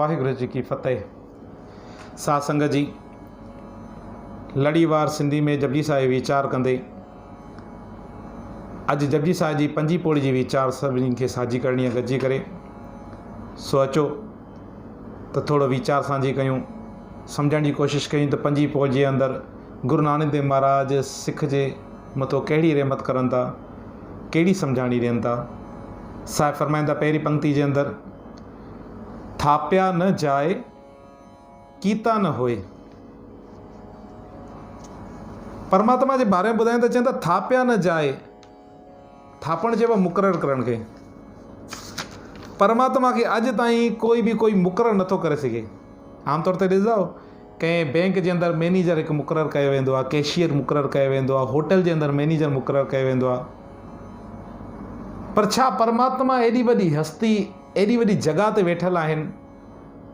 वाहिगुरु जी की फ़तेह। साध संगत जी, लड़ीवार सिंधी में जपजी साहिब वीचार कंदे अॼु जपजी साहिब जी पंजी पौड़ी जी वीचार सभिनी खे साझी करणी आहे गॾिजी करे। सो अचो त थोरो वीचार साझी कयूं, सम्झण जी कोशिशि कयूं त पंजी पौड़ी जे अंदरि गुरु नानक देव महाराज सिख जे मथां कहिड़ी रहमत करनि था, कहिड़ी सम्झाणी ॾियनि था। साहिब फरमाईंदा पहिरीं पंक्ति जे अंदरि, थापिया न जाए कीता न होए। परमात्मा जे बारे में ॿुधाइनि त चवनि था थापिया न जाए। थापण चइबो मुक़ररु करण खे। परमात्मा खे अॼु ताईं कोई मुक़ररु नथो करे सघे। आमतौर ते ॾिसंदो कंहिं बैंक जे अंदरि मैनेजर हिकु मुक़ररु कयो वेंदो आहे, कैशियर मुक़ररु कयो वेंदो आहे, होटल जे अंदरि मैनेजर मुक़ररु कयो वेंदो आहे। पर छा परमात्मा एॾी वॾी हस्ती, एॾी वॾी जॻह ते वेठल आहिनि,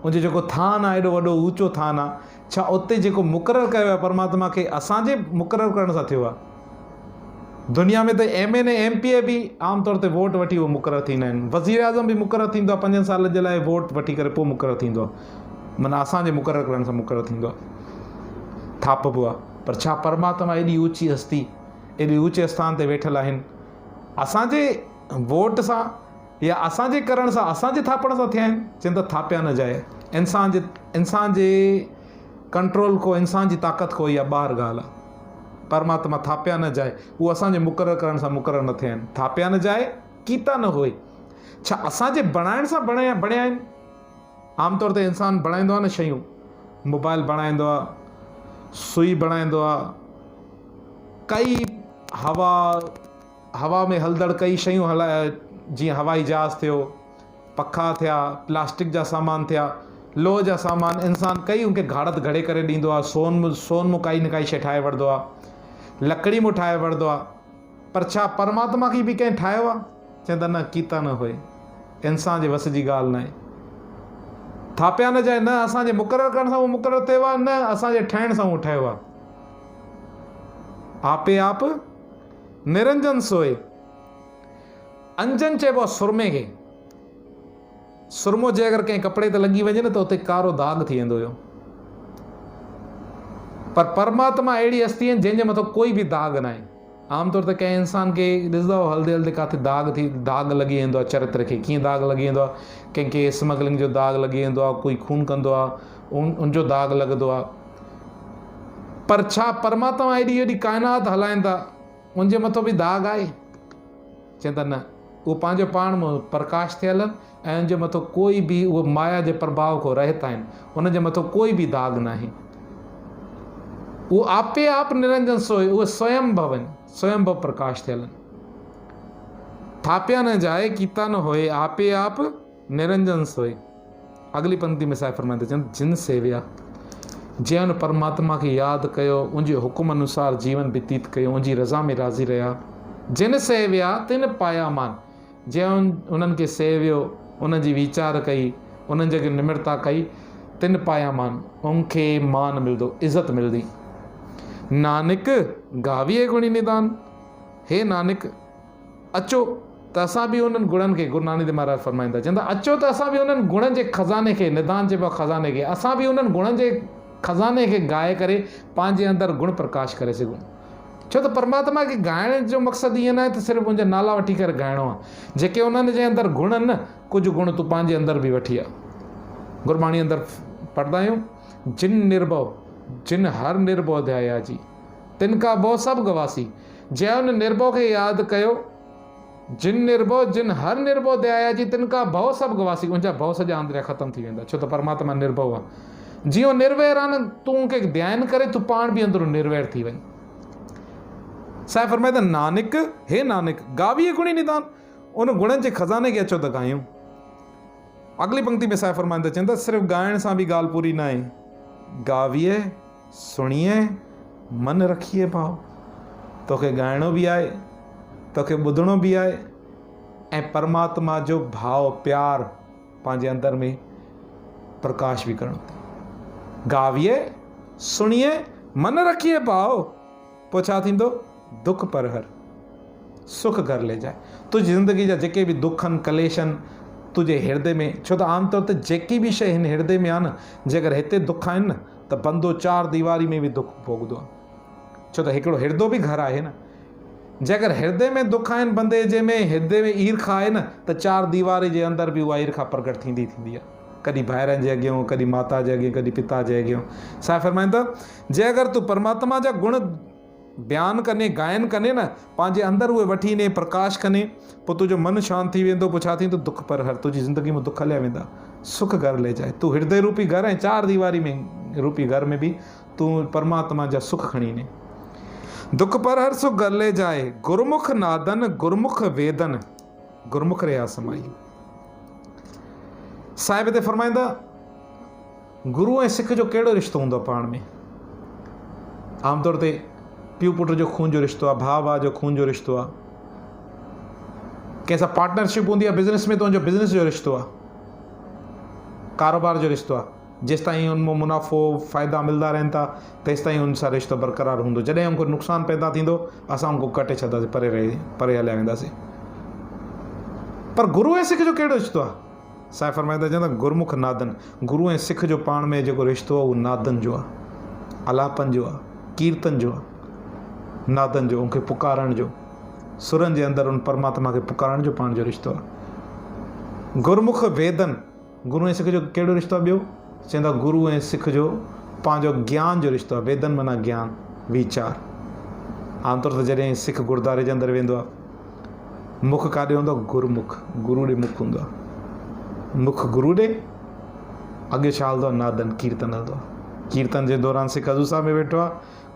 उनजो जेको थान आहे एॾो वॾो ऊचो थान आहे, छा उते जेको मुक़ररु कयो आहे परमात्मा खे असांजे मुक़ररु करण सां थियो आहे? दुनिया में त MN ऐं MPA बि आमतौर ते वोट वठी उहो मुक़ररु थींदा आहिनि। वज़ीर आज़म बि मुक़ररु थींदो आहे 5 साल जे लाइ, वोट वठी करे पोइ मुक़ररु थींदो आहे। माना असांजे मुक़ररु करण सां मुक़ररु थींदो आहे, थापबो आहे। पर छा परमात्मा एॾी ऊची हस्ती, एॾी ऊचे स्थान ते वेठल आहिनि, असांजे वोट सां या असांजे करण सां, असांजे थापण सां थिया आहिनि? चवनि त थापिया न जाए। इंसान जे कंट्रोल को, इंसान जी ताक़त को इहा ॿाहिरि ॻाल्हि आहे। परमात्मा थापिया न जाए, उहो असांजे मुक़ररु करण सां मुक़ररु न थिया आहिनि। थापिया न जाए कीता न होए। छा असांजे बणाइण सां बणिया आहिनि? आमतौर ते इंसानु बणाईंदो आहे न शयूं, मोबाइल बणाईंदो आहे, सुई बणाईंदो आहे, कई हवा में हलंदड़ कई शयूं हलाए, जीअं हवाई जहाज़ थियो, पखा थिया, प्लास्टिक जा सामान थिया, लोह जा सामान, इंसानु कई उनखे घाड़त घड़े करे ॾींदो आहे। सोन में काई न काई शइ ठाहे वठंदो आहे, लकड़ी में ठाहे वठंदो आहे। पर छा परमात्मा खे बि कंहिं ठाहियो आहे? चवंदा न, कीता न होए। इंसान जे वस जी ॻाल्हि न आहे। थापिया न जाए, न असांजे मुक़ररु करण सां उहो मुक़ररु थियो आहे, न असांजे ठाहिण सां उहो ठहियो आहे। आपे आप निरंजन सोए। अंजन चइबो आहे सुरमे खे। सुरमो जे अगरि कंहिं कपिड़े ते लॻी वञे न त उते कारो दाग थी वेंदो हुयो। पर परमात्मा अहिड़ी हस्ती आहिनि जंहिंजे मथां कोई बि दाग न आहे। आमतौर ते कंहिं इंसान खे ॾिसंदो हलंदे हलंदे किथे दाग लॻी वेंदो आहे चरित्र खे। कीअं दाग लॻी वेंदो आहे? कंहिंखे स्मगलिंग जो दाग लॻी वेंदो आहे, कोई खून कंदो आहे, उनजो दाग लॻंदो आहे। पर छा परमात्मा एॾी वॾी काइनात हलाइनि था, उनजे मथां बि दाग आहे? चवंदा न, उहो पंहिंजो पाण में प्रकाश थियल ऐं उनजे मथां कोई बि उहो माया जे प्रभाव खां रहित आहिनि, उनजे मथां कोई बि दाग न आहे। उहो आपे आप निरंजन सोए, उहे स्वयंभव आहिनि, स्वयंभव प्रकाश थियल आहिनि। थापिया न जाए कीता न होए, आपे आप निरंजन सोए। अगली पंक्ति में साहिब फरमाईंदा चवनि, जिन सेविया, जंहिं उन परमात्मा खे यादि कयो, उनजे हुकुम अनुसार जीवन व्यतीत कयो, उनजी रज़ा में राज़ी रहिया। जिन सेविया तिन पाया मान। जंहिं उन्हनि खे सेवियो, उन्हनि जी वीचार कई, उन्हनि जेके निमिरता कई, तिन पाया मान, उनखे मान मिलंदो, इज़त मिलंदी। नानक गावीअ गुणी निदान। हे नानक, अचो त असां बि उन्हनि गुणनि खे, गुरु नानक देव महाराज फरमाईंदा, चवंदा अचो त असां बि उन्हनि गुणनि जे खज़ाने खे, निदान चइबो आहे खज़ाने खे, असां बि उन्हनि गुणनि जे खज़ाने खे ॻाए करे पंहिंजे अंदरि गुण प्रकाश करे सघूं। छो त परमात्मा खे ॻाइण जो मक़सदु ईअं न आहे त सिर्फ़ु उनजा नाला वठी करे ॻाइणो आहे। जेके उन्हनि जे अंदरि गुण आहिनि न, कुझु गुण तूं पंहिंजे अंदरि बि वठी आहे। गुरबाणी अंदरि पढ़ंदा आहियूं, जिन निर्भव, जिन हर निर्भव ध्याया जी, तिनका भउ सभु गवासी। जंहिं उन निर्भव खे यादि कयो, जिन निर्भव, जिन हर निर्भव ध्याया जी, तिनका भउ सभु गवासी। उनजा भउ सॼा अंदरि ख़तमु थी वेंदा, छो त परमात्मा निर्भव आहे। जीअं निर्वैर आहे न, तूं उनखे ध्यानु करे तूं पाण बि अंदरि निर्वैर थी वञ। साहिब फरमाईंदा, नानक, हे नानक, गावीअ गुणी निदान, उन गुणनि जे खज़ाने खे अचो त ॻायूं। अगली पंक्ति में साहिब फरमाईंदा चवंदा, सिर्फ़ु ॻाइण सां बि ॻाल्हि पूरी न आहे। गावीअ सुणीअ मन रखिए भाव। तोखे ॻाइणो बि आहे, तोखे ॿुधणो बि आहे, ऐं परमात्मा जो भाव प्यार पंहिंजे अंदरि में प्रकाश बि करणो अथई। गावीअ सुणीअ मन रखिए भाव, पोइ छा थींदो? दुख पर हर, सुख घर ले जाए। तुंहिंजी ज़िंदगी जा जेके बि दुख आहिनि, कलेश आहिनि, तुझे हृदय में, छो त आमतौर ते जेकी बि शइ हिन हृदय में आहे न, जेकर हिते दुख आहिनि न त बंदो 4 दीवारी में बि दुख भोगदो आहे, छो त हिकिड़ो हृदय बि घर आहे न। जेकर हृदय में दुख आहिनि बंदे जे में, हृदय में ईर्खा आहे न त 4 दीवारी जे अंदरि बि उहा ईर्खा प्रगट थींदी आहे, कॾहिं भाइरनि जे अॻियां, कॾहिं माता जे अॻियां, कॾहिं पिता जे अॻियां। छा फरमाईंदा, जे अगरि तूं परमात्मा जा गुण बयान कने, गायन कने न, पंहिंजे अंदरि उहे वठी ने प्रकाश कने, पोइ तुंहिंजो मन शांति थी वेंदो। पोइ छा थींदो, दुख पर हर, तुंहिंजी ज़िंदगी में दुख हलिया वेंदा, सुख घर ले जाए। तूं हृदय रूपी घर ऐं 4 दीवारी में रूपी घर में बि तूं परमात्मा जा सुख खणी ने। दुख पर हर सुख घर ले जाए, गुरमुख नादन गुरमुख वेदन, गुरमुख रे आसमाई। साहिब हिते फरमाईंदा, गुरु ऐं सिख जो कहिड़ो रिश्तो हूंदो आहे पाण में? आमतौर ते पीउ पुट जो खून जो रिश्तो आहे, भाउ भाउ जो खून जो रिश्तो आहे, कंहिंसां पार्टनरशिप हूंदी आहे बिज़नेस में, तुंहिंजो बिज़नेस जो रिश्तो आहे, कारोबार जो रिश्तो आहे। जेसि ताईं उनमें मुनाफ़ो फ़ाइदा मिलंदा रहनि था तेसि ताईं उन सां रिश्तो बरक़रार हूंदो। जॾहिं उनको नुक़सानु पैदा थींदो असां उनको कटे छॾंदासीं, परे हलिया वेंदासीं। पर गुरु ऐं सिख जो कहिड़ो रिश्तो आहे? साईं फरमाईंदा, चवंदा गुरमुख नादन, गुरु ऐं सिख जो पाण में जेको रिश्तो आहे उहो नादन जो आहे, अलापन जो आहे, कीर्तन जो आहे, नादन जो, उनखे पुकारण जो, सुरनि जे अंदरि उन परमात्मा खे पुकारण जो पाण जो रिश्तो आहे। गुरमुख वेदन, गुरु ऐं सिख जो कहिड़ो रिश्तो आहे? ॿियो चवंदा गुरु ऐं सिख जो पंहिंजो ज्ञान जो रिश्तो आहे। वेदन माना ज्ञान, वीचार। आमतौर ते जॾहिं सिख गुरुद्वारे जे अंदरि वेंदो आहे, मुख काॾे हूंदो आहे? गुरुमुख, गुरु ॾे मुख हूंदो आहे, मुख गुरु ॾे, अॻे छा हलंदो आहे? नादन, कीर्तन हलंदो आहे। कीर्तन जे दौरान सिख हज़ूसा में वेठो आहे,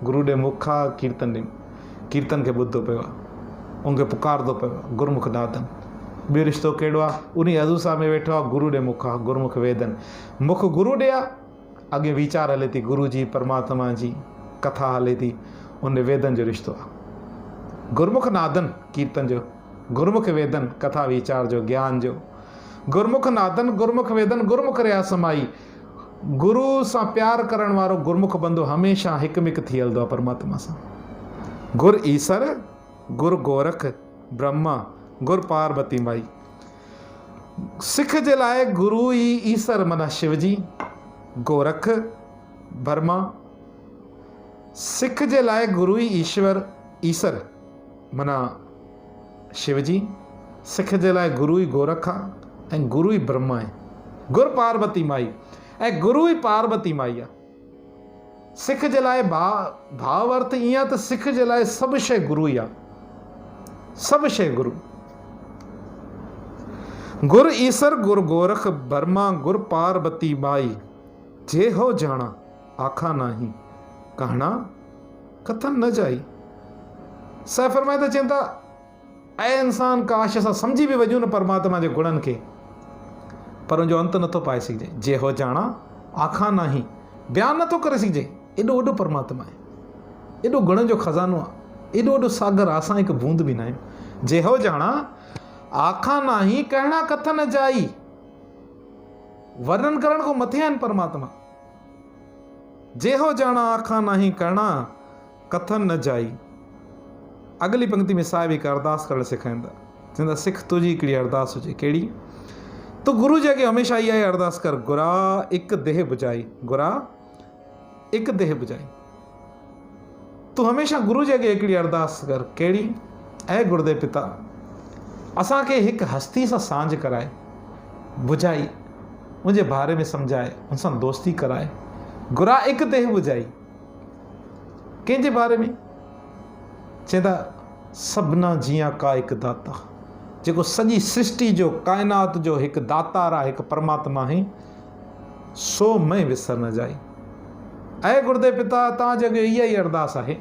गुरु ॾे मुख आहे, कीर्तन ॾे, कीर्तन खे ॿुधंदो पियो आहे, उनखे पुकारंदो पियो आहे, गुरुमुख नादन। ॿियो रिश्तो कहिड़ो आहे? उन हज़ूसा में वेठो आहे, गुरु ॾे मुख आहे, गुरुमुख वेदन। मुख गुरु ॾे आहे, अॻे वीचार हले थी, गुरु जी परमात्मा जी कथा हले थी, उन वेदन जो रिश्तो आहे। गुरुमुख नादन कीर्तन जो, गुरुमुख वेदन कथा वीचार जो, ज्ञान जो। गुरुमुख नादन गुरुमुख वेदन, गुरुमुख रे आसमाई। गुरु सां प्यार करण वारो गुरमुख बंदो हमेशह हिकमिक थी हलंदो आहे परमात्मा सां। गुर ईसर, गुरु गोरख ब्रह्मा, गुरु पार्वती माई। सिख जे लाइ गुरु ई ईसर माना शिवजी, गोरख ब्रह्मा। सिख जे लाइ गुरु ई ईश्वर, ईसर माना शिवजी। सिख जे लाइ गुरु ई गोरख आहे ऐं गुरु ई ब्रह्मा आहे। गुरु पार्वती माई ऐं गुरु ई पार्वती माई आहे। सिख जे लाइ भाव अर्थ ईअं आहे त सिख जे लाइ सभु शइ गुरु ई आहे, सभु शइ गुरु। गुरु ईसर, गुरु गोरख ब्रह्मा, गुरु पार्वती माई। जे हो जाना आखा नाही, कहना कथन न जाई। साईं फरमाईंदा, चवनि था ऐं इंसान काश असां सम्झी बि वञूं न परमात्मा जे गुणनि खे, पर उनजो अंत नथो पाए सघिजे। जे हो जाना आखा नाही, बयानु नथो करे सघिजे। एॾो वॾो परमात्मा आहे, एॾो गुणनि जो खज़ानो आहे, एॾो वॾो सागर आहे, असां हिकु बूंद बि न आहियूं। जे हो जाना आखा नाही, कहना कथन न जाई। वर्णन करण खां मथे आहिनि परमात्मा। जे हो जाना आखा नाही, कहना कथन न जाई। अगली पंक्ति में साहिब हिकु अरदास करणु सेखारींदा, चवंदा सिख तुंहिंजी हिकिड़ी अरदास हुजे। कहिड़ी? तू गुरु जे अॻे हमेशह इहा ई अरदास कर, गुरा हिकु देह बुझाई, गुरा हिकु देह बुझाई। तू हमेशह गुरु जे अॻे हिकिड़ी अरदास कर। कहिड़ी? ऐं गुरुदेव पिता, असांखे हिकु हस्ती सां सांझ कराए, बुझाई, मुंहिंजे बारे में सम्झाए, उन सां दोस्ती कराए। गुरा हिकु देह बुझाई, कंहिंजे बारे में? चवंदा सभना जिया का हिकु दाता, जेको सॼी सृष्टि जो, काइनात जो हिकु दातार आहे, हिकु परमात्मा आहे, सो मैं विसर न जाई। ऐं गुरुदेव पिता, तव्हांजे अॻे इहा ई अरदास आहे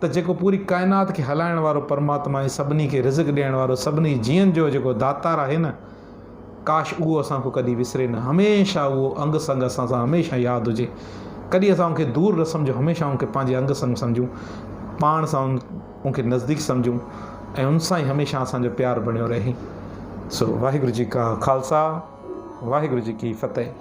त जेको पूरी काइनात खे हलाइण वारो परमात्मा आहे, सभिनी खे रिज़्क़ ॾियण वारो, सभिनी जीअनि जो जेको दातार आहे न, काश उहो असांखे कॾहिं विसरे न। हमेशह उहो अंग संग असां सां हमेशह यादि हुजे। कॾहिं असां उनखे दूरि न सम्झूं, हमेशह उनखे पंहिंजे अंग संग सम्झूं, पाण सां उनखे नज़दीक सम्झूं ऐं उन सां ई हमेशह असांजो प्यार बणियो रहे। सो वाहिगुरु जी का खालसा, वाहिगुरु जी की फ़तेह।